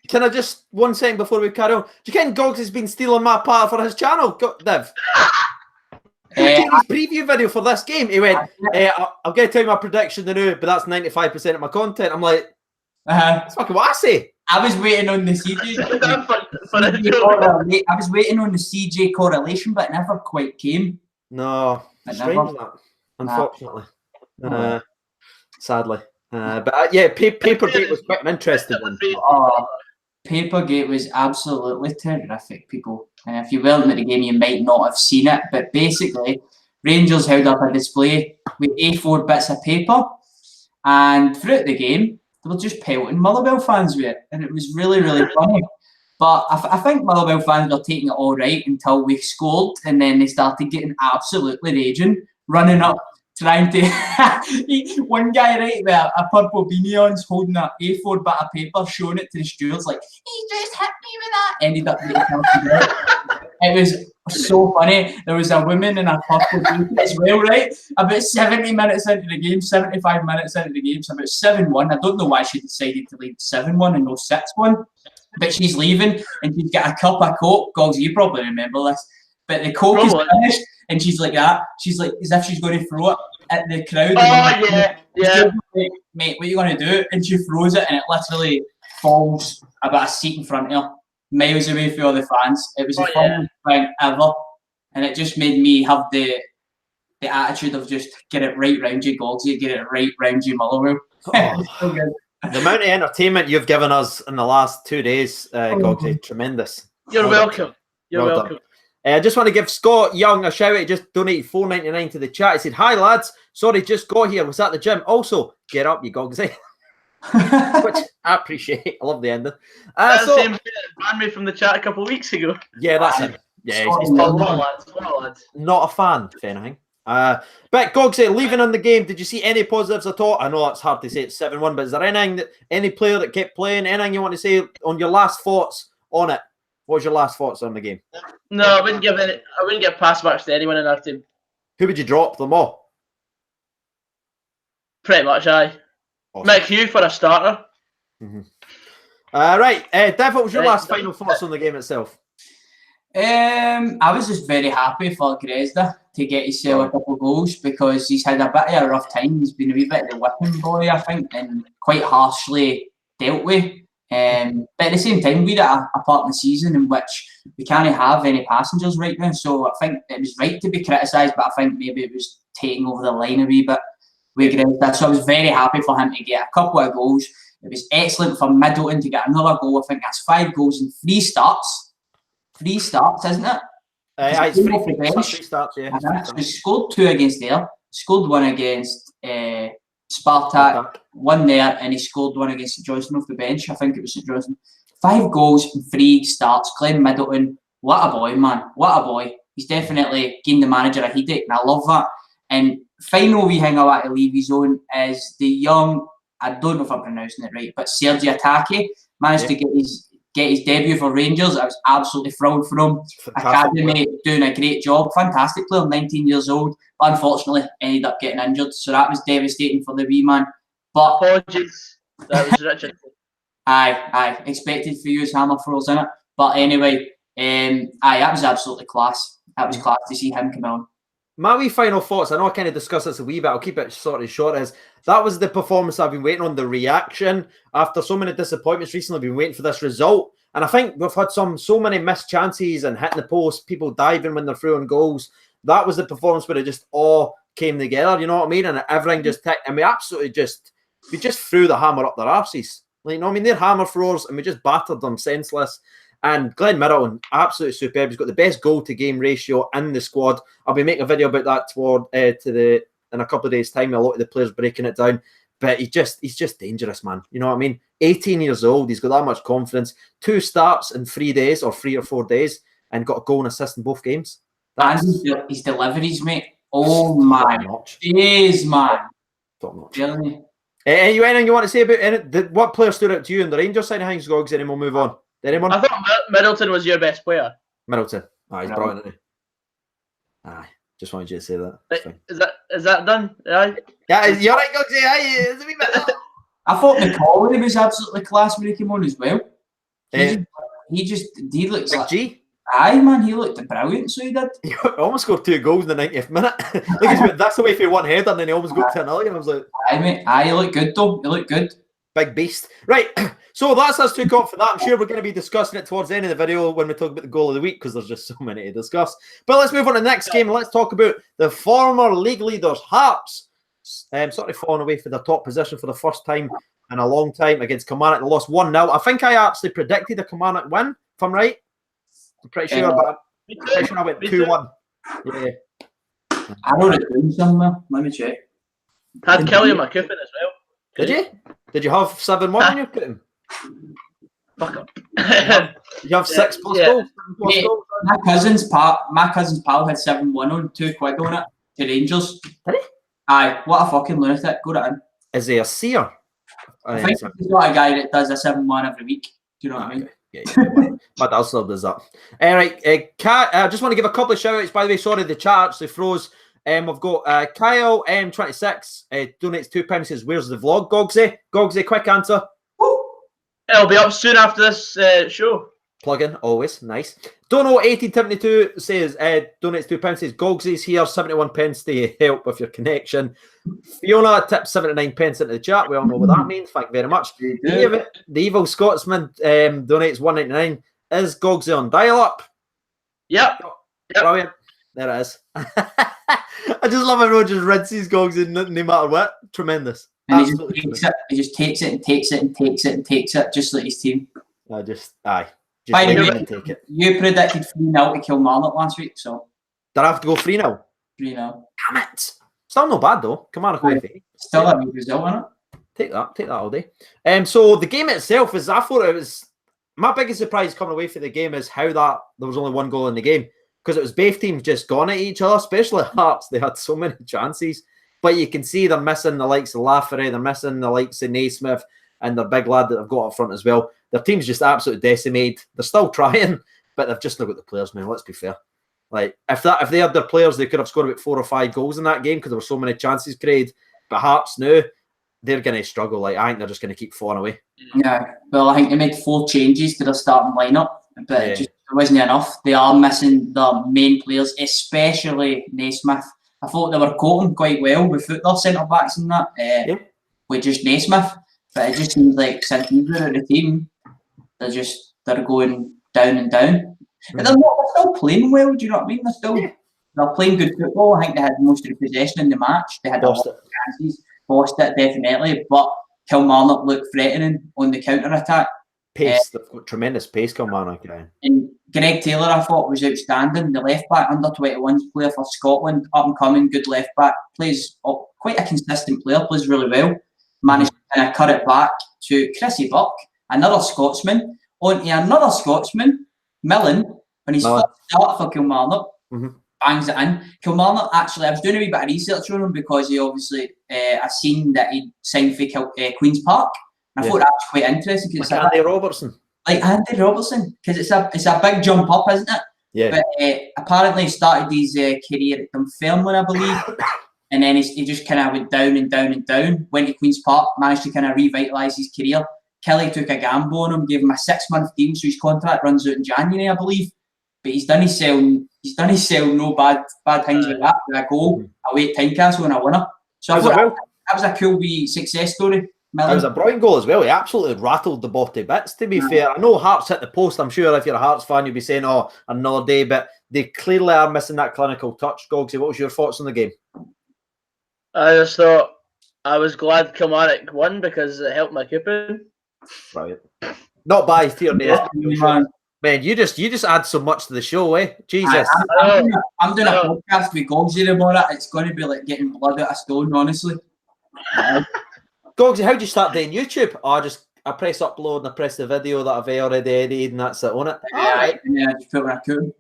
Can I just 1 second before we carry on? Do you think Gogs has been stealing my part for his channel, Div? His preview video for this game, he went, I'll get to tell you my prediction now, but that's 95% of my content. I'm like, that's fucking what I say. I was waiting on the CJ. I was waiting on the CJ correlation, but it never quite came. No, strange that, unfortunately. Sadly. But yeah, Papergate was quite an interesting one. Papergate was absolutely terrific, people. And if you weren't at the game, you might not have seen it. But basically, Rangers held up a display with A4 bits of paper, and throughout the game, they were just pelting Motherwell fans with it, and it was really, really funny. But I think Motherwell fans were taking it all right until we scored, and then they started getting absolutely raging, running up, trying to... One guy, right, with a purple beanie on, holding an A4 bit of paper, showing it to the stewards, like, he just hit me with that. Ended up getting out. It was so funny. There was a woman in a purple beanie as well, right? About 70 minutes into the game, 75 minutes into the game, so about 7-1. I don't know why she decided to leave 7-1 and no 6-1. But she's leaving, and she's got a cup of Coke. Gogs, you probably remember this. But the Coke is finished, and she's like that. She's like, as if she's going to throw it at the crowd. Yeah. Like, mate, what are you going to do? And she throws it, and it literally falls about a seat in front of her, miles away from all the fans. It was the funniest thing ever, and it just made me have the attitude of just get it right round you, Gogsy, get it right round you, Motherwell. So good. The amount of entertainment you've given us in the last 2 days, Gogsy, tremendous. You're welcome. You're welcome. I just want to give Scott Young a shout out. He just donated $4.99 to the chat. He said, "Hi lads, sorry, just got here. Was at the gym. Also, get up, you Gogsy." Which I appreciate. I love the ending. Same banned me from the chat a couple of weeks ago. Yeah, that's him. Yeah, he's lads. Not a fan, if anything. But Gogsy, leaving on the game, did you see any positives at all? I know that's hard to say, it's 7-1, but is there any player that kept playing? Anything you want to say on your last thoughts on it? What was your last thoughts on the game? No, I wouldn't give pass backs to anyone in our team. Who would you drop them all? Pretty much, aye. Awesome. Mick Hugh for a starter. Right, Dev, what was your last final thoughts on the game itself? I was just very happy for Grezda to get himself a couple of goals, because he's had a bit of a rough time. He's been a wee bit of the whipping boy, I think, and quite harshly dealt with. But at the same time, we're at a part of the season in which we can't have any passengers right now, so I think it was right to be criticised, but I think maybe it was taking over the line a wee bit with Grezda. So I was very happy for him to get a couple of goals. It was excellent for Middleton to get another goal. I think that's 5 goals in 3 starts. 3 starts, isn't it? It's 3 starts, yeah. So he scored 2 against there, scored 1 against Spartak, 1 there, and he scored 1 against St Johnstone off the bench. I think it was St Johnstone. 5 goals in 3 starts. Glenn Middleton, what a boy, man. What a boy. He's definitely gained the manager a headache, and I love that. And final wee thing I want to leave his own is the young, I don't know if I'm pronouncing it right, but Sergi Ataki managed to get his debut for Rangers. I was absolutely thrilled for him. Academy doing a great job. Fantastic player, 19 years old. But unfortunately, ended up getting injured. So that was devastating for the wee man. But apologies. That was Richard. Aye. Expected for you as hammer throws in it. But anyway, that was absolutely class. That was class to see him come on. My wee final thoughts, I know I kind of discussed this a wee bit, I'll keep it sort of short, is that was the performance I've been waiting on, the reaction. After so many disappointments recently, I've been waiting for this result. And I think we've had so many missed chances and hitting the post, people diving when they're through on goals. That was the performance where it just all came together, you know what I mean? And everything just ticked. And we absolutely just threw the hammer up their arses. Like, you know what I mean? They're hammer throwers, and we just battered them senseless. And Glenn Middleton, absolutely superb. He's got the best goal-to-game ratio in the squad. I'll be making a video about that in a couple of days' time. A lot of the players breaking it down. But he's just dangerous, man. You know what I mean? 18 years old. He's got that much confidence. 2 starts in 3 days or 3 or 4 days, and got a goal and assist in both games. And his deliveries, mate. Oh my days, man. Top notch. Really? Anything you want to say about it? What player stood out to you in the Rangers side of things, Gogs? And then we'll move on. Anyone? I thought Middleton was your best player. Middleton. He's brilliant, isn't he? Aye. Just wanted you to say that. Is that done? Aye. Yeah, you're right, Gogs. Aye. It's a wee bit. I thought McCauley was absolutely class when he came on as well. He looked like G. Aye, man, he looked brilliant, so he did. He almost scored 2 goals in the 90th minute. That's the way for one header, and then he almost got to another, and I was like... Aye, mate. Aye, he looked good, though. He looked good. Big beast. Right, so that's us 2 caught for that. I'm sure we're going to be discussing it towards the end of the video when we talk about the goal of the week, because there's just so many to discuss. But let's move on to the next game. Let's talk about the former league leaders, Hearts. Sort of falling away for their top position for the first time in a long time against Kilmarnock. They lost 1-0. I think I actually predicted a Kilmarnock win, if I'm right. I'm pretty sure, but... I went 2-1. Yeah. I wrote it down somewhere. Let me check. Had Kelly in my coupon as well. Did you? Did you have 7-1 in your coupon? Fuck up. You have 6 plus goals? Yeah. My cousin's pal had 7-1 on, £2 on it to Rangers. Did he? Aye, what a fucking lunatic. Go to him. Is he a seer? I think he's not a guy that does a 7-1 every week. Do you know what I mean? Yeah, my dad still does that. Right, I just want to give a couple of shout outs. By the way, sorry, the chat actually froze. We've got Kyle M26 donates £2. Says, "Where's the vlog, Gogsy?" Gogsy, quick answer. It'll be up soon after this show. Plug in, always nice. Dono1872 says donates £2. Says, "Gogsy's here, 71 pence to help with your connection." Fiona tips 79 pence into the chat. We all know what that means. Thank you very much. The Evil Scotsman donates £1.99. Is Gogsy on dial-up? Yep. Brilliant. There it is. I just love everyone just rinses Gogsy no matter what. Tremendous. And he just takes it and takes it and takes it and takes it, just like his team. Aye. Just by the way, take it. You predicted 3-0 to Kilmarnock last week, so... Did I have to go 3-0? 3-0. Damn it. Still not bad, though. Kilmarnock away. Still a good result, isn't it? Take that all day. So the game itself is, I thought it was... My biggest surprise coming away from the game is how that there was only 1 goal in the game. Because it was both teams just gone at each other, especially Hearts. They had so many chances. But you can see they're missing the likes of Lafferty, they're missing the likes of Naismith, and their big lad that they've got up front as well. Their team's just absolutely decimated. They're still trying, but they've just not got the players, man. Let's be fair. Like, if they had their players, they could have scored about 4 or 5 goals in that game because there were so many chances created. But Hearts now, they're going to struggle. Like, I think they're just going to keep falling away. Yeah, well, I think they made 4 changes to their starting lineup, but it wasn't enough. They are missing their main players, especially Naismith. I thought they were coping quite well with their centre-backs and that, with just Naismith. But it just seems like since he's been out of the team, they're going down and down. But they're still playing well, do you know what I mean? They're playing good football. I think they had most of the possession in the match. They had a lot of chances. Lost it, definitely. But Kilmarnock looked threatening on the counter-attack. Pace, they've got tremendous pace, Kilmarnock. And Greg Taylor, I thought, was outstanding. The left-back, under-21s player for Scotland, up-and-coming, good left-back. Plays quite a consistent player, plays really well. Managed to kind of cut it back to Chrissy Buck, another Scotsman, onto another Scotsman, Millen, when he's first start for Kilmarnock, bangs it in. Kilmarnock, actually, I was doing a wee bit of research on him because he obviously, I seen that he signed for Queen's Park. I thought that was quite interesting. Like Andy Robertson. Like Andy Robertson, because it's a big jump up, isn't it? Yeah. But apparently he started his career at Dunfermline, I believe. And then he just kind of went down and down and down. Went to Queen's Park, managed to kind of revitalise his career. Kelly took a gamble on him, gave him a 6-month deal, so his contract runs out in January, I believe. But he's done his sell no bad things like that. With a goal, away at Tynecastle and a winner. So I thought that was a cool wee success story. It was a brilliant goal as well. He absolutely rattled the ball to bits, to be fair. I know Hearts hit the post. I'm sure if you're a Hearts fan, you'll be saying, oh, another day. But they clearly are missing that clinical touch. Gogsy, what was your thoughts on the game? I just thought I was glad Kilmarnock won because it helped my coupon. Right. Not biased here, man. You just add so much to the show, eh? Jesus. I'm doing a podcast with Gogsy tomorrow. It's going to be like getting blood out of stone, honestly. Gogsy, how do you start doing YouTube? I press upload and I press the video that I've already edited and that's it, on it. Yeah, just put it on a coupon.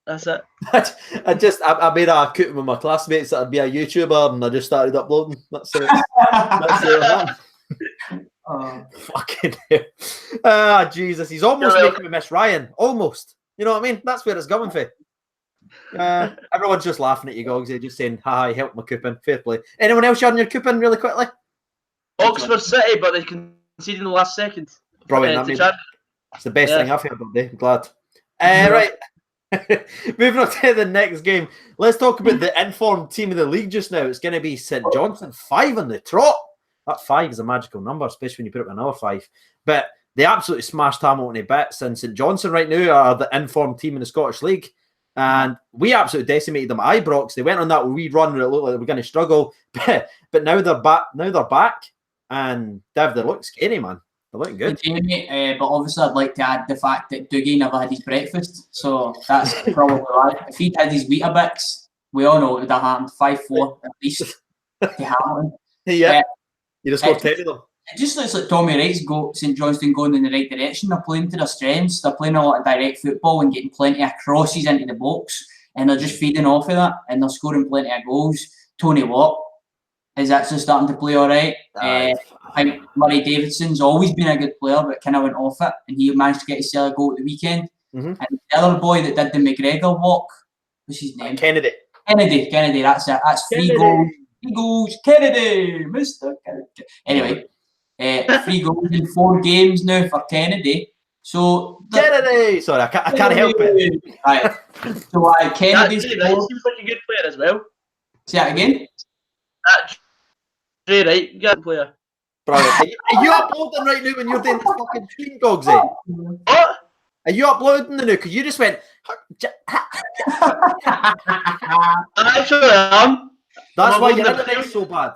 That's it. I made a coupon with my classmates that I'd be a YouTuber, and I just started uploading. That's it. That's it. Fucking hell. Jesus, he's almost making me miss Ryan. Almost. You know what I mean? That's where it's going for. Everyone's just laughing at you, Gogs. They're just saying, hi, help my coupon. Fair play. Anyone else sharing your coupon really quickly? Oxford City, but they conceded in the last second. Brilliant. It's the best thing I've heard all day. I'm glad. Right. Moving on to the next game. Let's talk about the informed team of the league just now. It's going to be St Johnstone, 5 on the trot. That 5 is a magical number, especially when you put it with another 5. But they absolutely smashed Hamilton to bits. And St Johnstone right now are the informed team in the Scottish League. And we absolutely decimated them at Ibrox. They went on that wee run where it looked like they were going to struggle. But now they're back. And Dev, they look scary, man. They're looking good. But obviously I'd like to add the fact that Dougie never had his breakfast. So that's probably why. If he'd had his Weetabix, we all know it would have happened 5-4 at least to Hamilton. Yeah. You just got 10 of them. It just looks like Tommy Wright's got St Johnstone going in the right direction. They're playing to their strengths. They're playing a lot of direct football and getting plenty of crosses into the box. And they're just feeding off of that. And they're scoring plenty of goals. Tony Watt is actually starting to play all right. I think Murray Davidson's always been a good player, but kind of went off it. And he managed to get his cellar goal at the weekend. And the other boy that did the McGregor walk, what's his name? Kennedy, that's it. That's 3 goals. 3 goals. Kennedy, Mr. Kennedy. Anyway. 3 goals in 4 games now for Kennedy. So Kennedy, sorry, I can't help it. Right. So Kennedy seems like a good player as well. Say that again. Jay Wright, good player. Bro, are you uploading right now when you're doing this fucking stream, Gogsy? What? Are you uploading the new? Because you just went. I actually am. That's why your internet's so bad.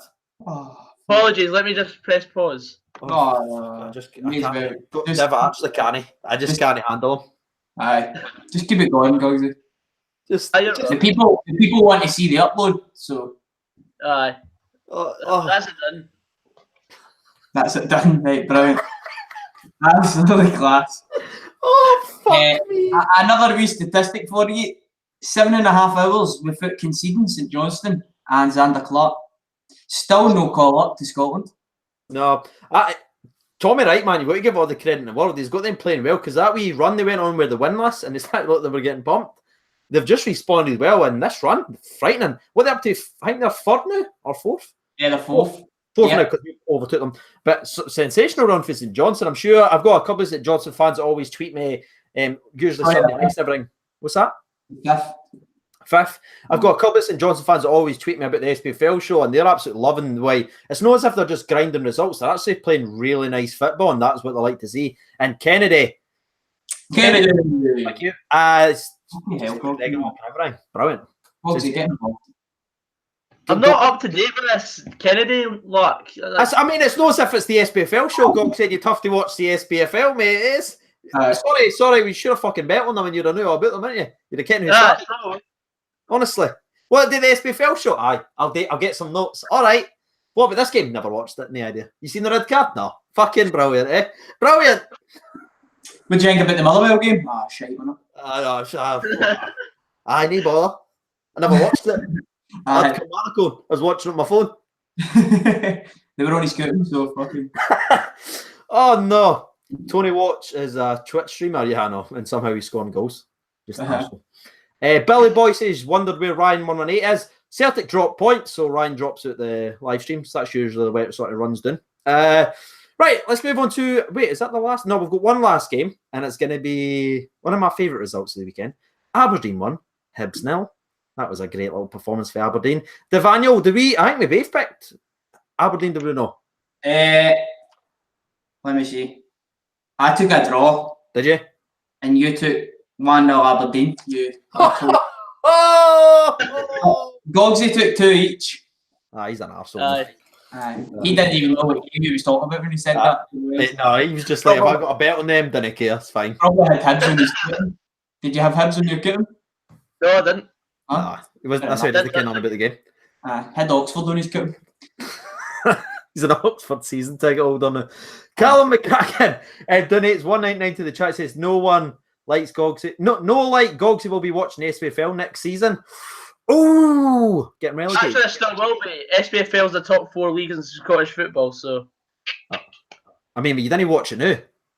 Apologies, let me just press pause. I actually can't. I just can't handle them. Aye, just keep it going, Gogsy. Just the people want to see the upload, so. Aye. That's it done. That's it done, right, brilliant. Absolutely class. Oh, fuck me. Another wee statistic for you. 7.5 hours without conceding St Johnstone and Xander Clark. Still no call up to Scotland. No. Tommy Wright, man, you've got to give all the credit in the world. He's got them playing well because that wee run they went on with the winless and it's like they were getting bumped. They've just responded well in this run. Frightening. What are they up to? I think they're 3rd now or 4th? Yeah, they're 4th. 4th now because we overtook them. But sensational run for St Johnstone. I'm sure I've got a couple of St Johnstone fans that always tweet me, usually Sunday nights. What's that? 5th. I've got a couple of St Johnstone fans that always tweet me about the SPFL show, and they're absolutely loving the way. It's not as if they're just grinding results. They're actually playing really nice football, and that's what they like to see. And Kennedy. Thank you. Brilliant. I'm not up to date with this Kennedy luck. I mean, it's not as if it's the SPFL show. Gog said you're tough to watch the SPFL, mate. It is. Sorry, we should have fucking bet on them when you knew all about them, didn't you? You'd have kept who's that. Honestly. What did the SPFL show? Aye, I'll get some notes. All right. What about this game? Never watched it. No idea. You seen the red card? No. Fucking brilliant, eh? Brilliant. What do you think about the Motherwell game? Shite, wasn't it? I need bother. I never watched it. I had Kilmarnock. I was watching it on my phone. They were on his scooter, so fucking. Oh no. Tony Watch is a Twitch streamer, yeah, no, and somehow he's scoring goals. Just Billy Boy says, wondered where Ryan 118 is. Celtic dropped points, so Ryan drops out the live stream. So that's usually the way it sort of runs down. Right, let's move on to. Wait, is that the last? No, we've got one last game, and it's going to be one of my favourite results of the weekend. Aberdeen won, Hibs 0. That was a great little performance for Aberdeen. Devaniel, I think we both picked Aberdeen, do we know? Let me see. I took a draw. Did you? And you took 1-0 Aberdeen. Gogsy took 2 each. He's an arsehole. He didn't even know what game he was talking about when he said that. No, he was just like, if I got a bet on them, didn't care. It's fine. Probably had Hibs on his kitten. Did you have Hibs on your kitten? No, I didn't. It wasn't. That's how he didn't get on about the game. Had Oxford on his kitten. He's an Oxford season ticket holder now. Callum McCracken donates $1.99 to the chat. Says no one Lights Gogsy. No, like Gogsy will be watching SPFL next season. Oh, getting relegated. Actually, it still will be. SPFL is the top 4 leagues in Scottish football, so. I mean, but you didn't watch it now.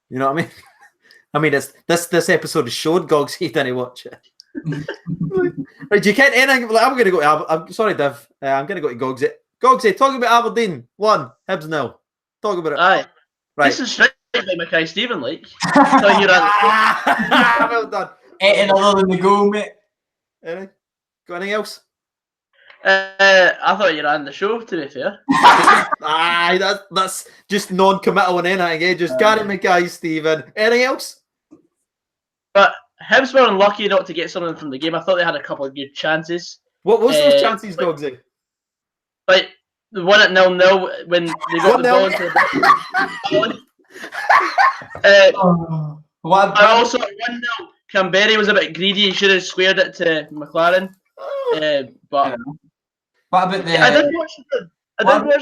You know what I mean? I mean, this episode is showed Gogsy. You didn't watch it. Right, you can't anything. I'm going to go. I'm sorry, Div. I'm going to go to Gogsy. Gogsy, talk about Aberdeen 1, Hibs 0. Talk about it. Aye. Right. This is straight by Mackay Stephen, like. Well done. Anything other than the goal, mate? Anything? Got anything else? I thought you ran the show, to be fair. Aye, that's just non-committal on anything, eh? Just Gary Mackay, Stephen. Anything else? But Hibs were unlucky not to get something from the game. I thought they had a couple of good chances. What was those chances, Gogsy? Like the one at 0-0 when they got the ball into the What? also at 1-0, Canberra was a bit greedy. He should have squared it to McLaren. But what about the? I did watch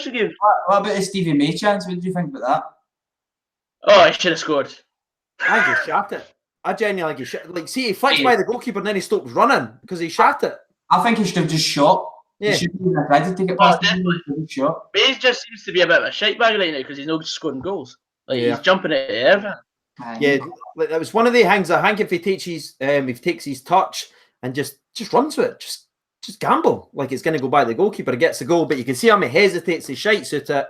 the game. What about the Stevie May chance? What did you think about that? Oh, he should have scored. I just shot it. I genuinely think he shot. Like, see, he flicked by the goalkeeper and then he stops running because he shot it. I think he should have just shot. Yeah. He should have tried to take it past him. Shot. Mays just seems to be a bit of a shite bag right now because he's not scoring goals. Like he's jumping at everything. Yeah, like, that was one of the things. I think if he takes his touch and just runs with it, just gamble like it's going to go by the goalkeeper. He gets the goal, but you can see how he hesitates. He shites at it.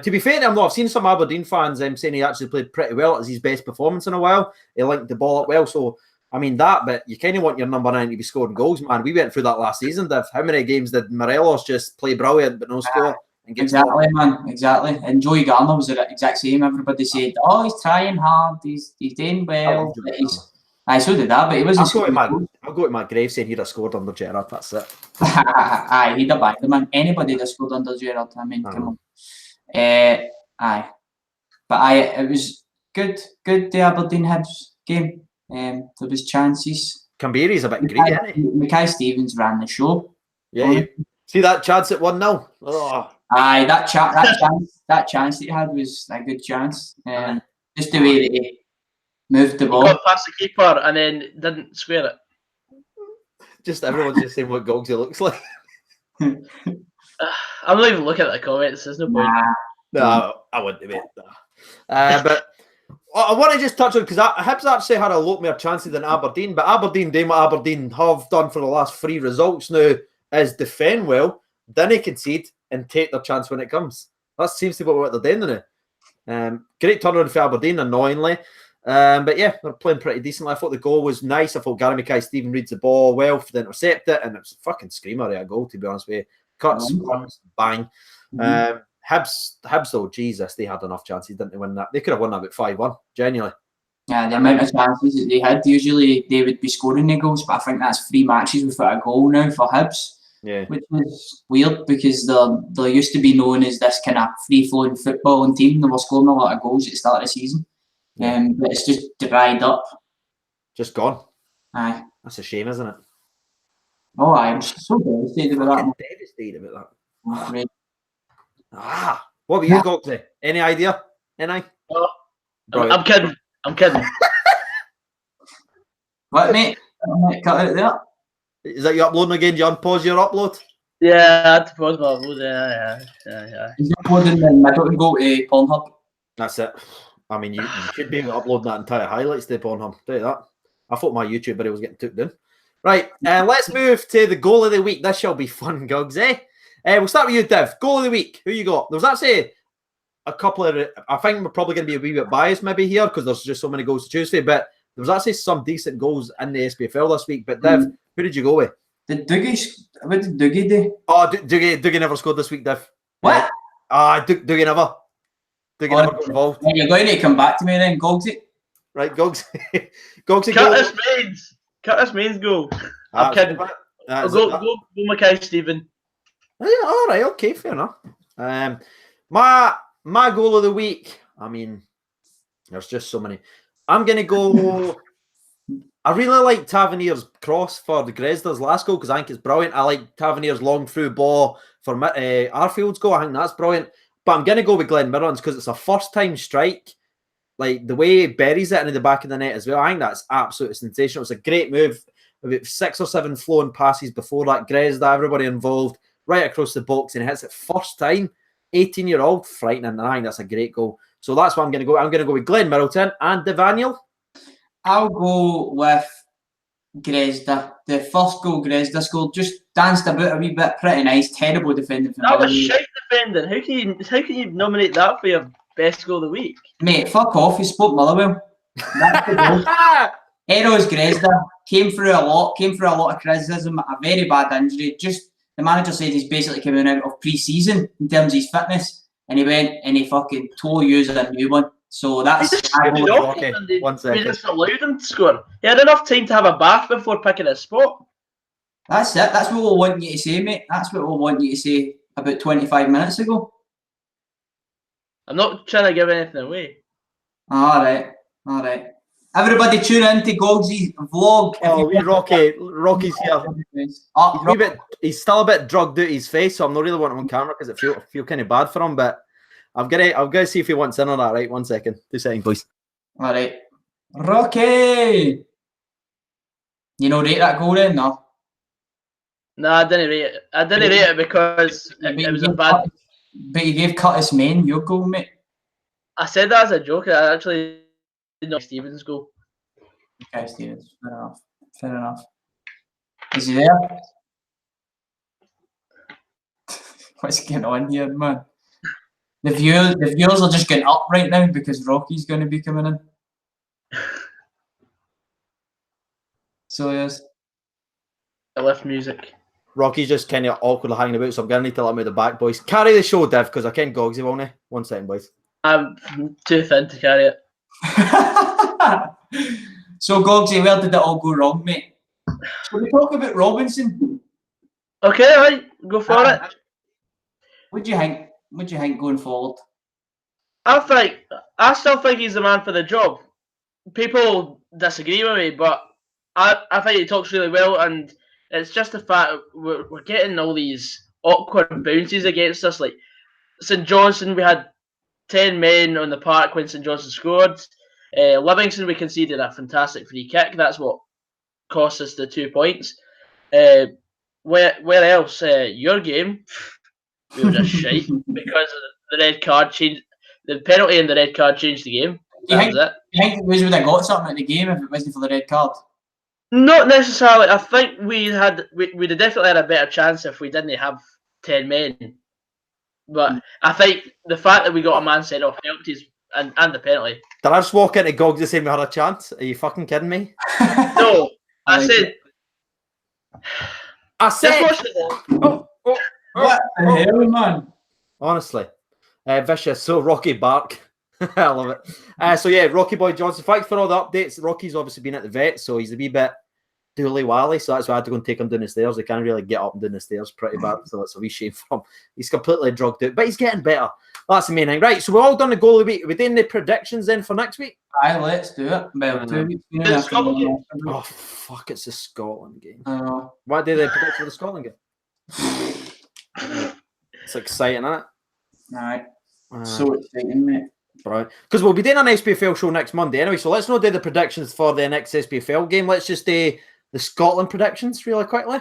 To be fair to him, though, I've seen some Aberdeen fans saying he actually played pretty well. It was his best performance in a while. He linked the ball up well. So I mean but you kind of want your number 9 to be scoring goals, man. We went through that last season, Div. How many games did Morelos just play brilliant but no score? Exactly, man. Exactly. And Joey Garner was the exact same. Everybody said, "Oh, he's trying hard. He's doing well." I so did that, but he wasn't. I'll go to my grave saying he'd have scored under Gerrard. That's it. Aye, he'd have backed him, man. Anybody that scored under Gerrard, I mean, come on. Aye, but it was good. The Aberdeen Hibs game. There was chances. Canberra's a bit greedy, isn't he? Mackay Stevens ran the show. Yeah. See that chance at 1-0? Oh. Aye, that chance that he had was a good chance. Just the way that he moved the ball. He got past the keeper and then didn't square it. Just everyone's just saying what Gogsy looks like. I'm not even looking at the comments. There's no point. No, I wouldn't debate that. But I want to just touch on because Hibs actually had a lot more chances than Aberdeen, but Aberdeen doing what Aberdeen have done for the last 3 results now is defend well, didn't concede, and take their chance when it comes. That seems to be what they're doing now. Great turnaround for Aberdeen, annoyingly. But yeah, they're playing pretty decently. I thought the goal was nice. I thought Gary Mackay-Stephen reads the ball well for the intercept it, and it was a fucking screamer of a goal, to be honest with you. Cuts, bang. Hibs, though, Jesus, they had enough chances, didn't they, win that? They could have won that about 5-1, genuinely. Yeah, the amount of chances that they had, usually they would be scoring the goals, but I think that's 3 matches without a goal now for Hibs. Yeah. Which is weird because they're used to be known as this kind of free-flowing footballing team. They were scoring a lot of goals at the start of the season. But it's just dried up. Just gone. Aye. That's a shame, isn't it? Oh, I'm so devastated about that. Devastated about that. Right. What were you got to? Any idea? Any? Oh, I'm kidding. What, mate? I might cut out there. Is that you uploading again? Do you unpause your upload? Yeah, I had to pause my upload. Yeah. He's uploading then I don't go to Pornhub. That's it. I mean, you should be able to upload that entire highlights to Pornhub. Tell you that. I thought my YouTube video was getting took down. Right, let's move to the goal of the week. This shall be fun, Gugs, eh? We'll start with you, Div. Goal of the week. Who you got? There was actually a couple of... I think we're probably going to be a wee bit biased maybe here because there's just so many goals to choose for, but there was actually some decent goals in the SPFL this week. But Div, who did you go with? What did Dougie do? Oh, Dougie never scored this week, Div. What? Dougie never. Dougie never got involved. You're going to come back to me then, Gogsy. Right, Gogsy. Gogsy, Cut this mains goal. I'm kidding. Go Mackay Stephen. Yeah, all right, okay, fair enough. My goal of the week. I mean, there's just so many. I'm gonna go. I really like Tavernier's cross for the Gresda's last goal because I think it's brilliant. I like Tavernier's long through ball for Arfield's goal. I think that's brilliant. But I'm gonna go with Glenn Mirren's because it's a first time strike. like the way he buries it into the back of the net as well. I think that's absolutely sensational. It's a great move. About 6 or 7 flowing passes before that. Grezda, everybody involved, right across the box, and he hits it first time. 18-year-old, frightening. And I think that's a great goal. So that's what I'm going to go. I'm going to go with Glenn Middleton and Daniel. I'll go with Grezda. The first goal Grezda scored, just danced about a wee bit, pretty nice. Terrible defending. That was shite defending. How can you nominate that for your best goal of the week? Mate, fuck off. You spoke Motherwell. That's the goal. Eros Grezda came through a lot of criticism, a very bad injury. Just the manager said he's basically coming out of pre-season in terms of his fitness, and he went and he fucking totally used a new one. So that's We just allowed him to score. He had enough time to have a bath before picking his spot. That's it. That's what we'll want you to say, mate. That's what we'll want you to say about 25 minutes ago. I'm not trying to give anything away. All right. Everybody tune in to Gogsy's vlog. Rocky's here. He's still a bit drugged out his face, so I'm not really wanting him on camera because I feel kind of bad for him. But I'm gonna see if he wants in on that. Right, 1 second. 2 seconds, please. All right, Rocky. You know, rate that goal then, no? No, I didn't rate it. I didn't rate it because it was a bad. But you gave Curtis Main your goal, mate. I said that as a joke. I actually did not Stevens' goal. Okay, Stevens. Fair enough. Is he there? What's going on here, man? The viewers are just getting up right now because Rocky's going to be coming in. So yes. I left music. Rocky's just kind of awkwardly hanging about, so I'm going to need to let him out the back, boys. Carry the show, Div, because I can't Gogsy, won't I? 1 second, boys. I'm too thin to carry it. So, Gogsy, where did it all go wrong, mate? Shall we talk about Robinson? Okay, all right, go for it. What do you think? What do you think going forward? I still think he's the man for the job. People disagree with me, but I think he talks really well, and it's just the fact we're getting all these awkward bounces against us. Like St Johnstone, we had 10 men on the park when St Johnstone scored. Livingston, we conceded a fantastic free kick. That's what cost us the 2 points. Where else? Your game, we were just shite because the red card changed. The penalty and the red card changed the game. That was it. You think we would have got something at the game if it wasn't for the red card? Not necessarily. I think we'd have definitely had a better chance if we didn't have 10 men. But I think the fact that we got a man sent off helped us, and the penalty. Did I just walk into Gogs and say we had a chance? Are you fucking kidding me? No, I said. What the hell, man? Honestly. Vicious. So, Rocky Bark. I love it. So, yeah, Rocky Boy Johnson. Thanks for all the updates. Rocky's obviously been at the vet, so he's a wee bit dooley-wally, so that's why I had to go and take him down the stairs. He can't really get up and down the stairs pretty bad, so it's a wee shame for him. He's completely drugged out, but he's getting better. That's the main thing. Right, so we're all done the goal of the week. Are we doing the predictions then for next week? Aye, let's do it. Well, 2 weeks. Oh, fuck, it's the Scotland game. What do they predict for the Scotland game? It's exciting, isn't it? Aye. So exciting, mate. Right. Because we'll be doing an SPFL show next Monday anyway, so let's not do the predictions for the next SPFL game. Let's just do the Scotland predictions really quickly,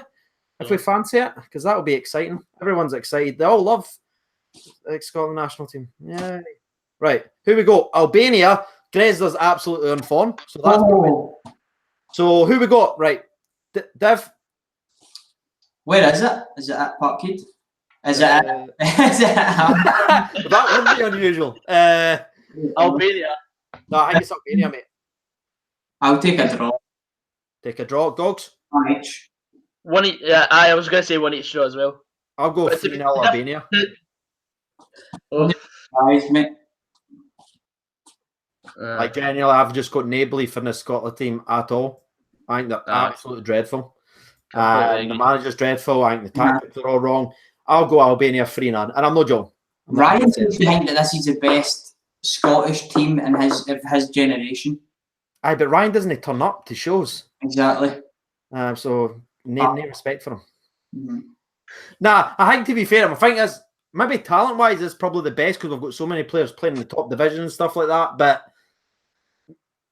if we fancy it, because that will be exciting. Everyone's excited. They all love the Scotland national team. Yeah. Right. Here we go. Albania. Grezda's absolutely on form. So that's So who we got? Right. Dev. Where is it? Is it at Parkhead? Is it? That would be unusual. Albania. No, I think it's Albania, mate. I'll take a draw. Take a draw. Dogs? One each. One each. Yeah, I was going to say one each draw as well. I'll go 3-0 Albania. Guys, mate. Like, genuinely, I've just got no belief in the Scotland team at all. I think they're absolutely dreadful. The manager's dreadful. I think the tactics are all wrong. I'll go Albania 3-0, and I'm not joking. Ryan seems to think that this is the best Scottish team in his generation. Aye, but Ryan doesn't turn up to shows. Exactly. So no respect for him. Mm-hmm. Nah, I think to be fair, I think as maybe talent-wise, it's probably the best because we've got so many players playing in the top division and stuff like that. But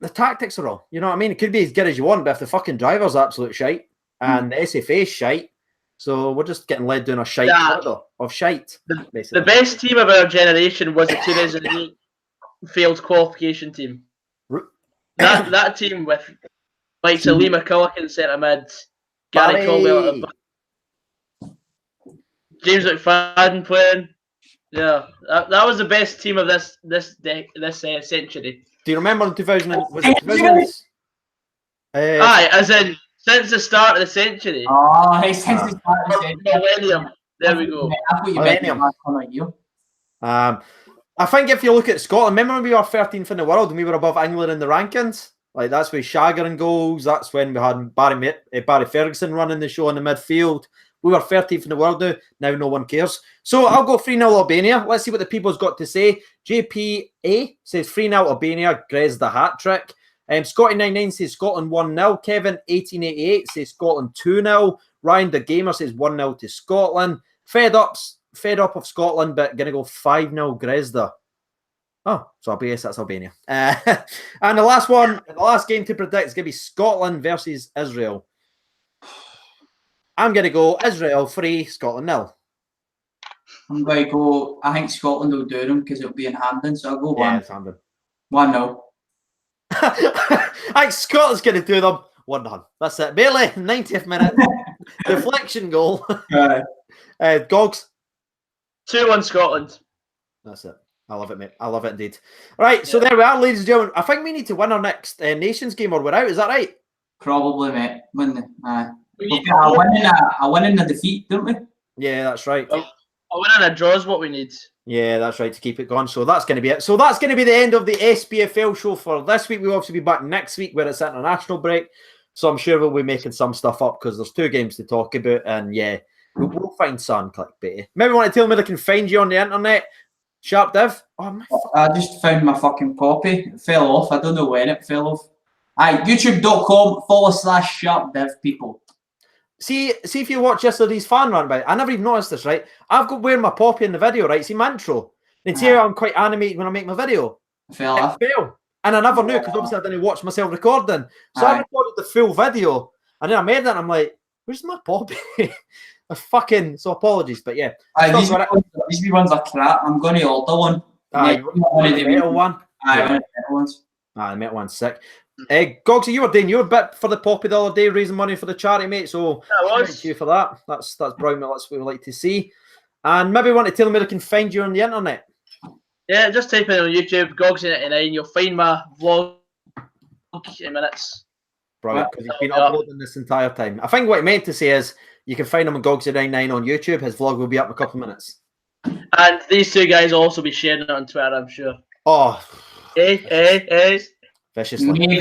the tactics are wrong. You know what I mean? It could be as good as you want, but if the fucking driver's absolute shite and the SFA's shite, so we're just getting led down a shite corridor of shite. The best team of our generation was the 2008 failed qualification team. That team with like Lee McCulloch in centre mid, Gary Caldwell, James McFadden playing. Yeah, that was the best team of this century. Do you remember in 2000? Was it 2000? Aye, as in since the start of the century. Oh, since the start of the century. Millennium. There we go. I thought you meant I think if you look at Scotland, remember when we were 13th in the world and we were above England in the rankings? Like that's with Shagger in goals. That's when we had Barry Ferguson running the show in the midfield. We were 13th in the world now. Now no one cares. So I'll go 3-0 Albania. Let's see what the people's got to say. JPA says 3-0 Albania. Grez the hat trick. Scotty99 says Scotland 1-0. Kevin 1888 says Scotland 2-0. Ryan the Gamer says 1-0 to Scotland. Fed up of Scotland, but gonna go 5-0 Grezda. Oh, so yes, that's Albania. And the last one, the last game to predict is gonna be Scotland versus Israel. I'm gonna go Israel 3, Scotland 0. I'm going to go. I think Scotland will do them because it'll be in Hampden, so I'll go 1-0. 1-0. I think Scotland's going to do them 1-0. That's it. Bailey, 90th minute. Deflection goal. Gogs. 2-1 Scotland. That's it. I love it, mate. I love it indeed. Right, so there we are, ladies and gentlemen. I think we need to win our next Nations game or we're out. Is that right? Probably, mate. We need a win in a defeat, don't we? Yeah, that's right. A win and a draw is what we need. Yeah, that's right, to keep it going. So that's going to be it. So that's going to be the end of the SPFL show for this week. We'll obviously be back next week where it's international break. So I'm sure we'll be making some stuff up because there's 2 games to talk about. And yeah, we'll find some clickbait. Maybe want to tell me they can find you on the internet. Sharpdiv. I just found my fucking copy. It fell off. I don't know when it fell off. YouTube.com/sharpdiv people. See if you watch yesterday's fan run about it. I never even noticed this, right? I've got wearing my poppy in the video, right? See my intro. And see how I'm quite animated when I make my video. It fell. And I never knew because obviously I didn't watch myself recording. So I recorded the full video and then I made it and I'm like, where's my poppy? So apologies, but yeah. These ones are crap. I'm going to order one. The metal one. The metal one's sick. Gogsy, you were a bit for the poppy the other day, raising money for the charity, mate. So thank you for that. That's brilliant. That's what we like to see. And maybe want to tell them where they can find you on the internet. Yeah, just type in on YouTube, Gogsy99. You'll find my vlog in minutes. Brilliant, because he's been uploading this entire time. I think what he meant to say is you can find him on Gogsy99 on YouTube. His vlog will be up in a couple of minutes. And these 2 guys will also be sharing it on Twitter, I'm sure. Oh. Hey. Viciously.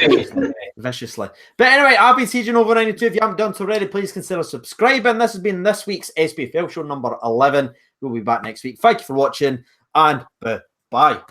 But anyway, I've been Siege over 92. If you haven't done so already, please consider subscribing. This has been this week's SPFL show number 11. We'll be back next week. Thank you for watching and bye.